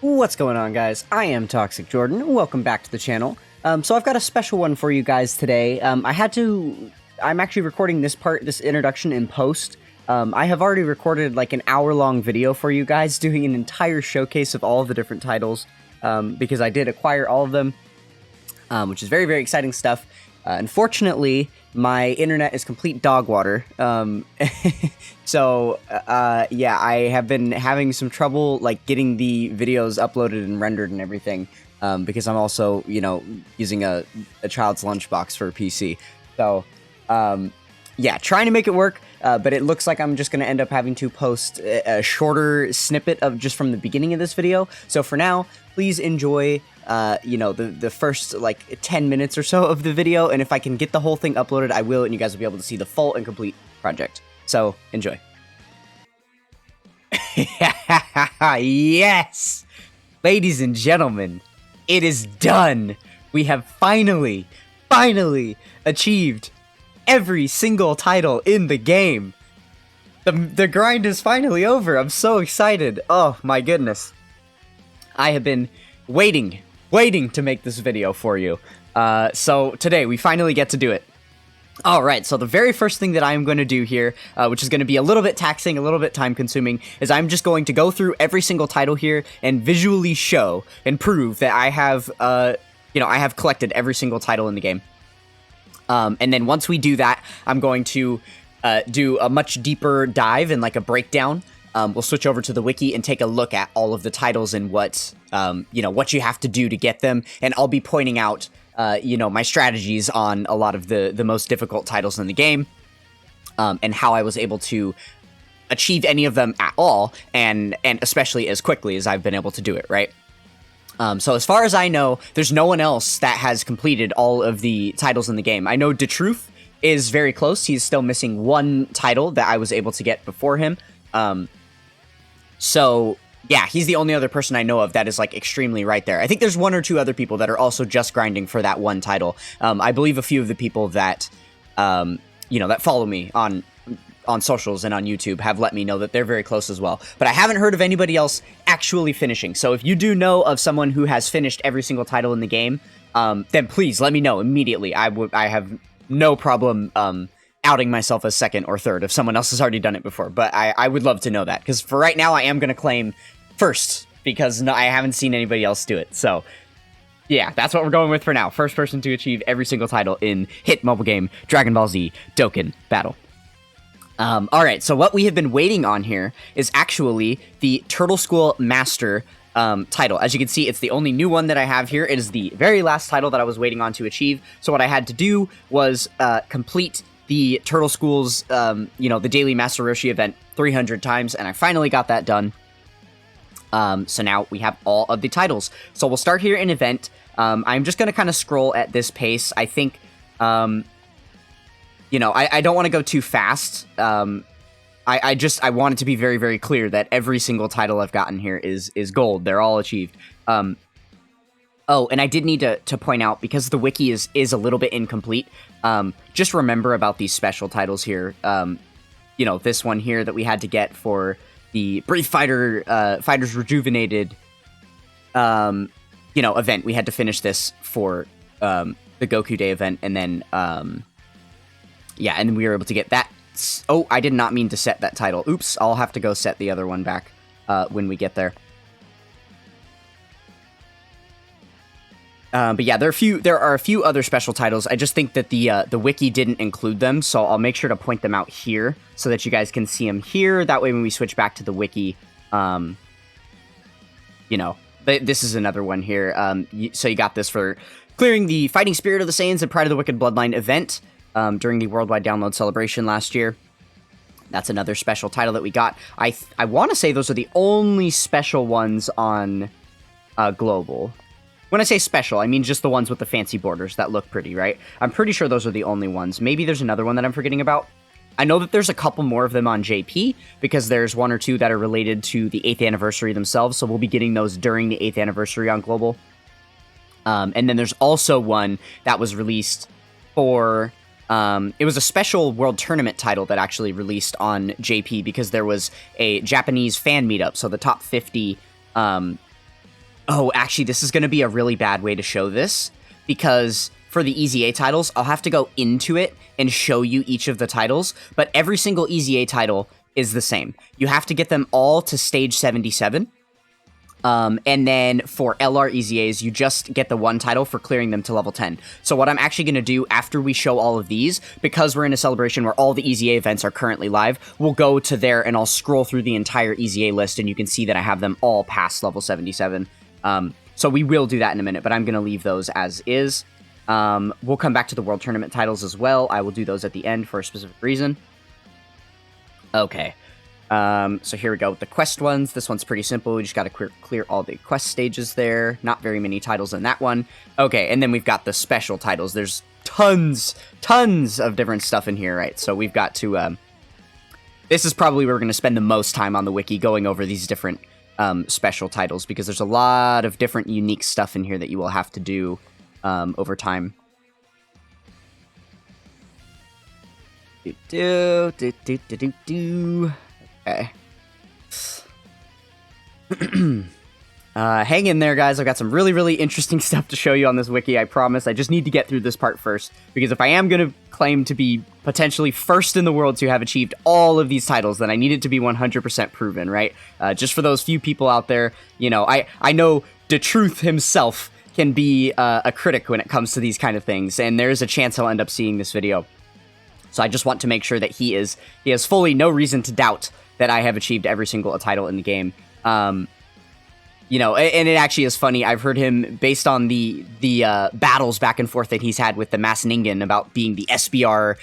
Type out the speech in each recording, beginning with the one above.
What's going on, guys? I am Toxic Jordan. Welcome back to the channel. So I've got a special one for you guys today. I'm actually recording this introduction in post. I have already recorded like an hour-long video for you guys doing an entire showcase of all of the different titles, because I did acquire all of them, which is very, very exciting stuff. Unfortunately, my internet is complete dog water. So, yeah, I have been having some trouble, like, getting the videos uploaded and rendered and everything, because I'm also, you know, using a child's lunchbox for a PC. So, yeah, trying to make it work, but it looks like I'm just going to end up having to post a shorter snippet of just from the beginning of this video. So for now, please enjoy, you know, the first, like, 10 minutes or so of the video, and if I can get the whole thing uploaded, I will, and you guys will be able to see the full and complete project. So, enjoy. Yes! Ladies and gentlemen, it is done! We have finally achieved every single title in the game! The grind is finally over! I'm so excited! Oh my goodness. I have been waiting to make this video for you. So today, we finally get to do it. Alright, so the very first thing that I'm going to do here, which is going to be a little bit taxing, a little bit time-consuming, is I'm just going to go through every single title here and visually show and prove that I have, you know, I have collected every single title in the game. And then once we do that, I'm going to do a much deeper dive and like a breakdown. We'll switch over to the wiki and take a look at all of the titles and what, you know, what you have to do to get them, and I'll be pointing out you know, my strategies on a lot of the most difficult titles in the game, and how I was able to achieve any of them at all, and especially as quickly as I've been able to do it, right? So as far as I know, there's no one else that has completed all of the titles in the game. I know DeTruth is very close. He's still missing one title that I was able to get before him. So yeah, he's the only other person I know of that is, like, extremely right there. I think there's one or two other people that are also just grinding for that one title. I believe a few of the people that, you know, that follow me on socials and on YouTube have let me know that they're very close as well. But I haven't heard of anybody else actually finishing. So if you do know of someone who has finished every single title in the game, then please let me know immediately. I have no problem, outing myself as second or third if someone else has already done it before, but I would love to know that, because for right now I am going to claim first, because I haven't seen anybody else do it. So yeah, that's what we're going with for now. First person to achieve every single title in hit mobile game Dragon Ball Z Dokkan Battle. Alright, so what we have been waiting on here is actually the Turtle School Master title. As you can see, it's the only new one that I have here. It is the very last title that I was waiting on to achieve. So what I had to do was complete the Turtle School's, you know, the daily Master Roshi event 300 times, and I finally got that done. So now we have all of the titles. So we'll start here in event. I'm just going to kind of scroll at this pace. I think, you know, I don't want to go too fast. I want it to be very, very clear that every single title I've gotten here is gold. They're all achieved. Oh, and I did need to point out, because the wiki is a little bit incomplete, just remember about these special titles here. You know, this one here that we had to get for the Brief Fighters Rejuvenated, you know, event. We had to finish this for the Goku Day event, and then, yeah, and we were able to get that. Oh, I did not mean to set that title. Oops, I'll have to go set the other one back when we get there. But yeah, there are a few other special titles. I just think that the wiki didn't include them, so I'll make sure to point them out here so that you guys can see them here. That way, when we switch back to the wiki, you know, this is another one here. So you got this for clearing the Fighting Spirit of the Saiyans and Pride of the Wicked Bloodline event during the Worldwide Download Celebration last year. That's another special title that we got. I want to say those are the only special ones on Global. When I say special, I mean just the ones with the fancy borders that look pretty, right? I'm pretty sure those are the only ones. Maybe there's another one that I'm forgetting about. I know that there's a couple more of them on JP, because there's one or two that are related to the 8th anniversary themselves, so we'll be getting those during the 8th anniversary on Global. And then there's also one that was released for... it was a special World Tournament title that actually released on JP, because there was a Japanese fan meetup, so the top 50 Oh, actually, this is going to be a really bad way to show this, because for the EZA titles, I'll have to go into it and show you each of the titles, but every single EZA title is the same. You have to get them all to stage 77. And then for LR EZAs, you just get the one title for clearing them to level 10. So what I'm actually going to do after we show all of these, because we're in a celebration where all the EZA events are currently live, we'll go to there and I'll scroll through the entire EZA list, and you can see that I have them all past level 77. So we will do that in a minute, but I'm going to leave those as is. We'll come back to the World Tournament titles as well. I will do those at the end for a specific reason. Okay. So here we go with the quest ones. This one's pretty simple. We just got to clear all the quest stages there. Not very many titles in that one. Okay, and then we've got the special titles. There's tons of different stuff in here, right? So we've got to, this is probably where we're going to spend the most time on the wiki, going over these different special titles, because there's a lot of different unique stuff in here that you will have to do over time. Okay. Hang in there, guys. I've got some really interesting stuff to show you on this wiki, I promise. I just need to get through this part first, because if I am going to claim to be potentially first in the world to have achieved all of these titles, then I need it to be 100% proven, right? Just for those few people out there, you know, I know the truth himself can be a critic when it comes to these kind of things, and there is a chance he'll end up seeing this video. So I just want to make sure that he has fully no reason to doubt that I have achieved every single title in the game. You know, and it actually is funny. I've heard him, based on the battles back and forth that he's had with the Mass Ningen about being the SBR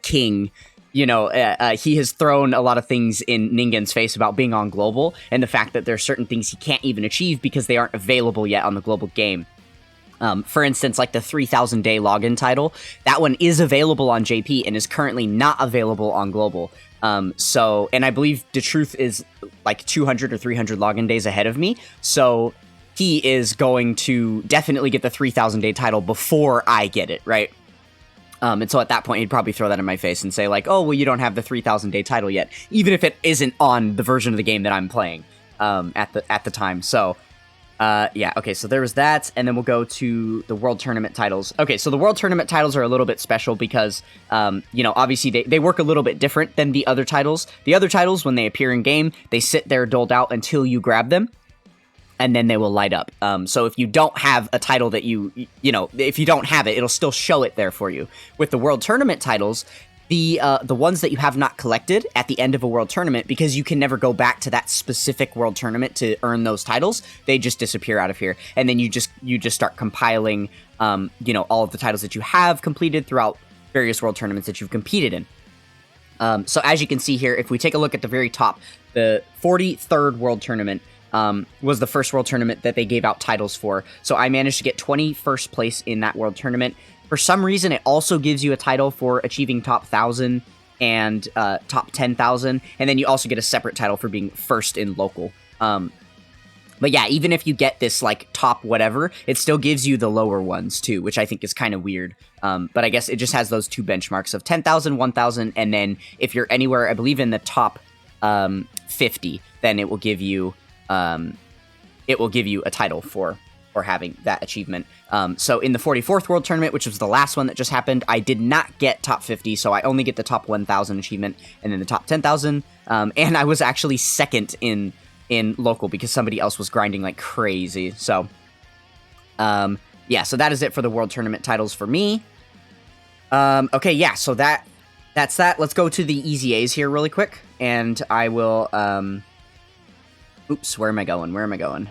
king, you know, he has thrown a lot of things in Ningen's face about being on global, and the fact that there are certain things he can't even achieve because they aren't available yet on the global game. For instance, like the 3,000 day login title, that one is available on JP and is currently not available on global. So, and I believe the truth is like 200 or 300 login days ahead of me. So he is going to definitely get the 3,000 day title before I get it, right? And so at that point, he'd probably throw that in my face and say like, oh, well, you don't have the 3,000 day title yet, even if it isn't on the version of the game that I'm playing, at the time. So, yeah, okay, so there was that, and then we'll go to the World Tournament titles. Okay, so the World Tournament titles are a little bit special because, you know, obviously they work a little bit different than the other titles. The other titles, when they appear in game, they sit there doled out until you grab them, and then they will light up. So if you don't have a title that you know, if you don't have it, it'll still show it there for you. With the World Tournament titles, the ones that you have not collected at the end of a world tournament, because you can never go back to that specific world tournament to earn those titles, they just disappear out of here, and then you just start compiling, you know, all of the titles that you have completed throughout various world tournaments that you've competed in. So as you can see here, if we take a look at the very top, the 43rd world tournament was the first world tournament that they gave out titles for. So I managed to get 21st place in that world tournament. For some reason, it also gives you a title for achieving top 1,000 and top 10,000, and then you also get a separate title for being first in local. But yeah, even if you get this, like, top whatever, it still gives you the lower ones, too, which I think is kind of weird. But I guess it just has those two benchmarks of 10,000, 1,000, and then if you're anywhere, I believe, in the top 50, then it will give you a title for having that achievement. So in the 44th World Tournament, which was the last one that just happened, I did not get top 50, so I only get the top 1,000 achievement, and then the top 10,000, and I was actually second in local because somebody else was grinding like crazy. So, yeah, so that is it for the World Tournament titles for me. Okay, yeah, so that's that. Let's go to the EZAs here really quick, and I will, oops, where am I going?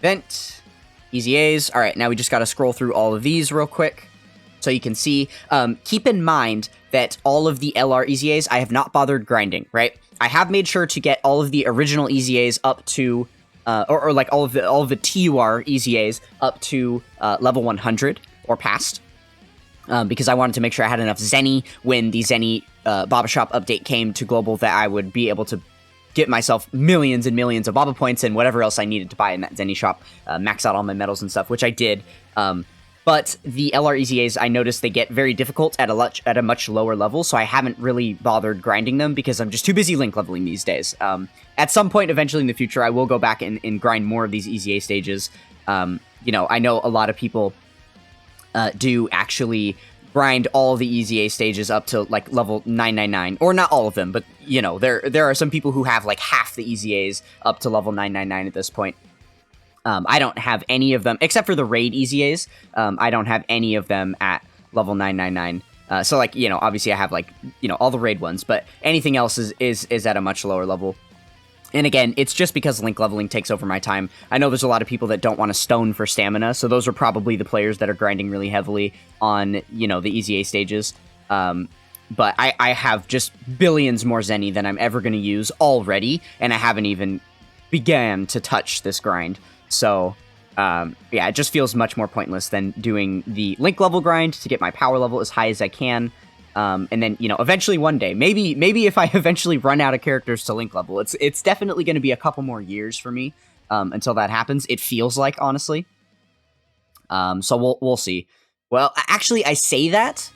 Event, EZAs. All right, now we just got to scroll through all of these real quick so you can see. Keep in mind that all of the LR EZAs, I have not bothered grinding, right? I have made sure to get all of the original EZAs up to, or like all of the TUR EZAs up to level 100 or past, because I wanted to make sure I had enough Zenny when the Zenny Baba Shop update came to global that I would be able to get myself millions and millions of Baba points and whatever else I needed to buy in that Zenny shop, max out all my medals and stuff, which I did. But the LR EZAs, I noticed they get very difficult at a much lower level, so I haven't really bothered grinding them because I'm just too busy link leveling these days. At some point, eventually in the future, I will go back and grind more of these EZA stages. You know, I know a lot of people do actually grind all the EZA stages up to like level 999, or not all of them, but you know, there are some people who have like half the EZAs up to level 999 at this point. I don't have any of them, except for the raid EZAs. I don't have any of them at level 999. So, like, you know, obviously I have, like, you know, all the raid ones, but anything else is at a much lower level. And again, it's just because link leveling takes over my time. I know there's a lot of people that don't want to stone for stamina, so those are probably the players that are grinding really heavily on, you know, the EZA stages. But I have just billions more Zenny than I'm ever going to use already, and I haven't even began to touch this grind. So, yeah, it just feels much more pointless than doing the link level grind to get my power level as high as I can. And then, you know, eventually one day, maybe if I eventually run out of characters to link level, it's definitely going to be a couple more years for me, until that happens. It feels like, honestly. So we'll see. Well, actually, I say that.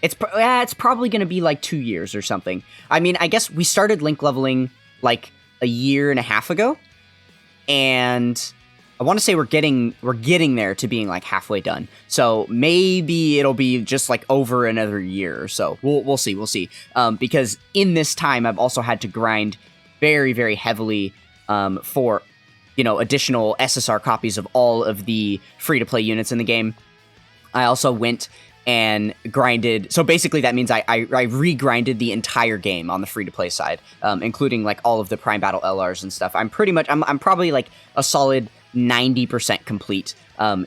It's probably going to be like 2 years or something. I mean, I guess we started link leveling like a year and a half ago. And I want to say we're getting there to being like halfway done. So maybe it'll be just like over another year or so. We'll see. Because in this time, I've also had to grind very, very heavily for, you know, additional SSR copies of all of the free-to-play units in the game. I also went and grinded. So basically that means I re-grinded the entire game on the free-to-play side, including like all of the Prime Battle LRs and stuff. I'm probably like a solid 90% complete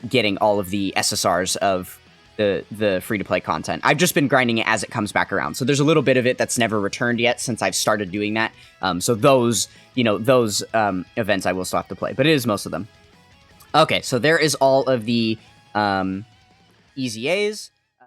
getting all of the SSRs of the free-to-play content. I've just been grinding it as it comes back around. So there's a little bit of it that's never returned yet since I've started doing that. So those events I will still have to play, but it is most of them. Okay, so there is all of the EZAs.